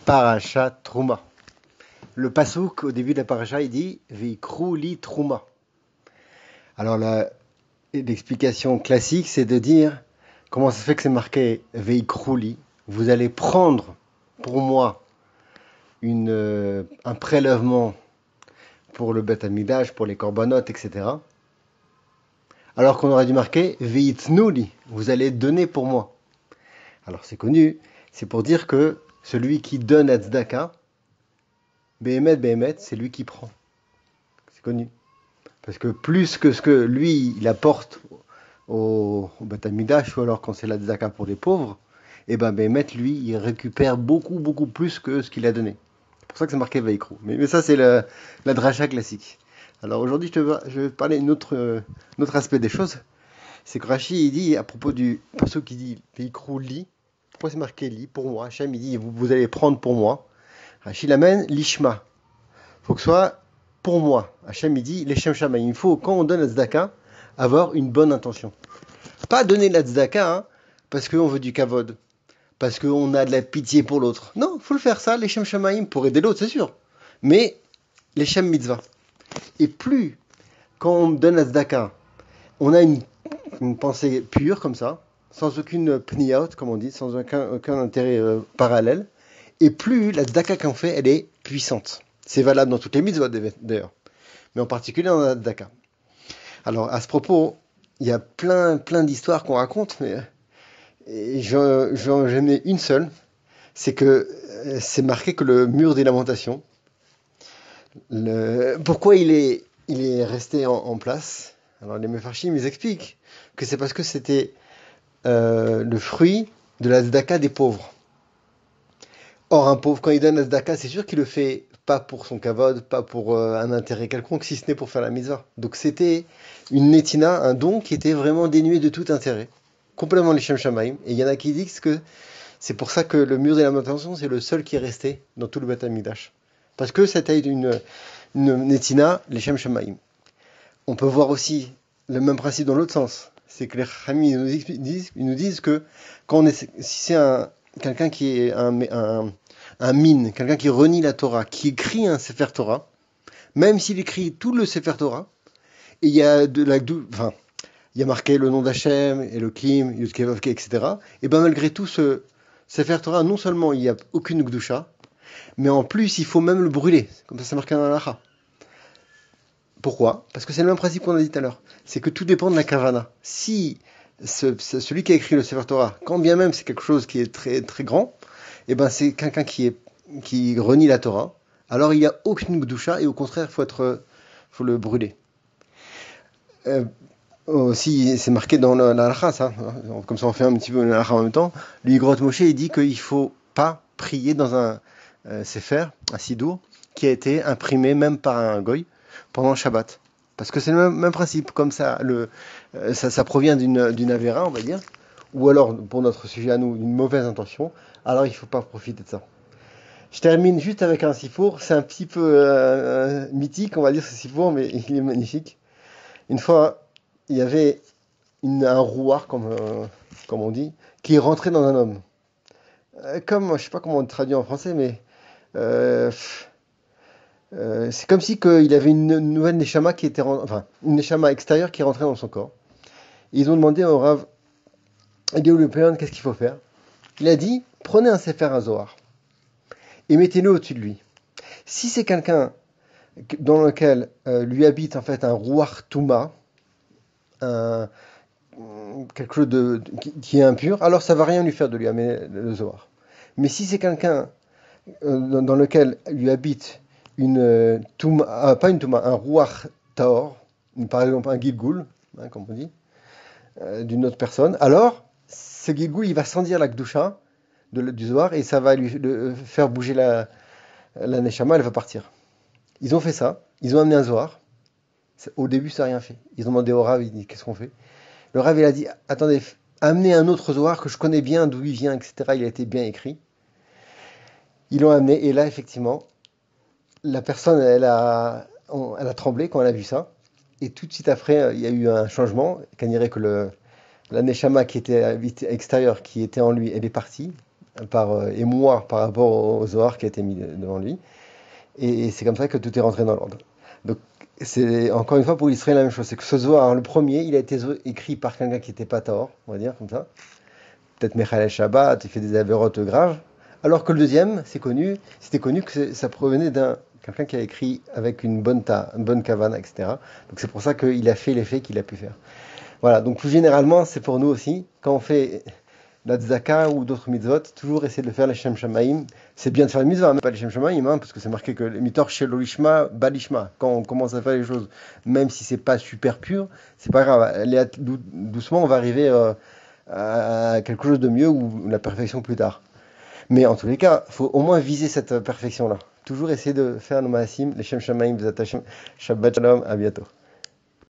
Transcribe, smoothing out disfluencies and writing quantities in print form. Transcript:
Parashat Trouma. Le pasouk au début de la paracha, il dit Veikru li Trouma. Alors l'explication classique, c'est de dire comment ça se fait que c'est marqué Veikru li. Vous allez prendre pour moi un prélèvement pour le Beth Amidash, pour les corbanotes, etc. Alors qu'on aurait dû marquer Veitnu li. Vous allez donner pour moi. Alors c'est connu, c'est pour dire que celui qui donne à tzedaka, Behemet, c'est lui qui prend. C'est connu. Parce que plus que ce que lui, il apporte au Beth Amidash, ou alors quand c'est la tzedaka pour les pauvres, et ben Behemet, lui, il récupère beaucoup plus que ce qu'il a donné. C'est pour ça que c'est marqué Veikru. Mais ça, c'est la dracha classique. Alors aujourd'hui, je vais parler d'un autre aspect des choses. C'est que Rashi, il dit, à propos du pasuk qui dit Veikru li, pourquoi c'est marqué li pour moi? Hachem, il dit, vous allez prendre pour moi. Rashi l'amène l'ishma. Il faut que ce soit pour moi. Hachem, il dit, les Shem Shamaim. Il faut, quand on donne la tzedaka, avoir une bonne intention. Pas donner la tzedaka parce qu'on veut du kavod, parce qu'on a de la pitié pour l'autre. Non, il faut le faire ça, les Shem Shamaim, pour aider l'autre, c'est sûr. Mais les Shem Mitzvah. Et plus, quand on donne la tzedaka, on a une pensée pure comme ça, sans aucune pniyaot, comme on dit, sans aucun intérêt parallèle, et plus la tzedaka qu'on fait, elle est puissante. C'est valable dans toutes les mitzvot d'ailleurs, mais en particulier dans la tzedaka. Alors à ce propos, il y a plein d'histoires qu'on raconte, mais j'en ai une seule, c'est que c'est marqué que le mur des lamentations, pourquoi il est resté en place? Alors les Mefarshim, ils expliquent que c'est parce que c'était le fruit de la tzedaka des pauvres. Or, un pauvre, quand il donne la tzedaka, c'est sûr qu'il le fait pas pour son kavod, pas pour un intérêt quelconque, si ce n'est pour faire la mitzvah. Donc c'était une netina, un don qui était vraiment dénué de tout intérêt. Complètement les Shem Shamaim. Et il y en a qui disent que c'est pour ça que le mur des lamentations, c'est le seul qui est resté dans tout le Beth Amidash. Parce que c'était une netina, les Shem Shamaim. On peut voir aussi le même principe dans l'autre sens. C'est que les Chachamim ils nous disent que si c'est quelqu'un qui est un mine, quelqu'un qui renie la Torah, qui écrit un Sefer Torah, même s'il écrit tout le Sefer Torah, et il y a il y a marqué le nom d'Hachem, Elohim, Yud-Keh Vav-Keh, etc. Et bien malgré tout, ce Sefer Torah, non seulement il n'y a aucune Gdusha, mais en plus il faut même le brûler, comme ça c'est marqué dans l'Alacha. Pourquoi? Parce que c'est le même principe qu'on a dit tout à l'heure. C'est que tout dépend de la kavana. Si celui qui a écrit le Sefer Torah, quand bien même c'est quelque chose qui est très grand, et ben c'est quelqu'un qui renie la Torah, alors il n'y a aucune gdusha et au contraire faut le brûler. Aussi c'est marqué dans la halakha, ça, comme ça on fait un petit peu la halakha en même temps. L'Igrot Moshe il dit qu'il faut pas prier dans un sefer, un sidour, qui a été imprimé même par un goy pendant le Shabbat. Parce que c'est le même principe, comme ça, ça provient d'une avéra, on va dire, ou alors, pour notre sujet à nous, d'une mauvaise intention, alors il ne faut pas profiter de ça. Je termine juste avec un sifour, c'est un petit peu mythique, on va dire, ce sifour, mais il est magnifique. Une fois, il y avait un rouard, comme on dit, qui est rentré dans un homme. Comme, je ne sais pas comment on traduit en français, mais c'est comme si il avait une nouvelle neshama une neshama extérieure qui est rentrée dans son corps. Et ils ont demandé au Rav Géoulupéon qu'est-ce qu'il faut faire. Il a dit, prenez un Sefer HaZohar et mettez-le au-dessus de lui. Si c'est quelqu'un dans lequel lui habite en fait un Ruach Touma, quelque chose qui est impur, alors ça va rien lui faire de lui amener le Zohar. Mais si c'est quelqu'un dans lequel lui habite une Touma, pas une Touma, un Ruach Taor, par exemple un Gilgul, comme on dit, d'une autre personne, alors ce Gilgul il va sentir la Gdusha du Zohar et ça va lui faire bouger la Neshama, elle va partir. Ils ont fait ça, ils ont amené un Zohar. Au début, ça n'a rien fait. Ils ont demandé au Rav, il dit qu'est-ce qu'on fait? Le Rav, il a dit attendez, amenez un autre Zohar que je connais bien, d'où il vient, etc. Il a été bien écrit. Ils l'ont amené, et là, effectivement, la personne, elle a tremblé quand elle a vu ça. Et tout de suite après, il y a eu un changement. Qu'on dirait que la Neshama qui était extérieure, qui était en lui, elle est partie. par émoi par rapport au Zohar qui a été mis devant lui. Et c'est comme ça que tout est rentré dans l'ordre. Donc, c'est encore une fois pour illustrer la même chose. C'est que ce Zohar, le premier, il a été écrit par quelqu'un qui n'était pas Tahor, on va dire, comme ça. Peut-être Mechalel Shabbat, il fait des avérotes graves. Alors que le deuxième, c'était connu que ça provenait d'un quelqu'un qui a écrit avec une bonne kavana, etc. Donc c'est pour ça qu'il a fait l'effet qu'il a pu faire. Voilà, donc plus généralement, c'est pour nous aussi, quand on fait la tzaka ou d'autres mitzvot, toujours essayer de faire les Shem Shamaim. C'est bien de faire les mitzvahs, mais pas les Shem Shamaim, hein, parce que c'est marqué que le mitor shelo lishma balishma. Quand on commence à faire les choses, même si c'est pas super pur, c'est pas grave. Doucement, on va arriver à quelque chose de mieux ou la perfection plus tard. Mais en tous les cas, il faut au moins viser cette perfection-là. Toujours essayer de faire nos maasim, les Shem Shamaim, Bezat Hashem. Shabbat Shalom, à bientôt.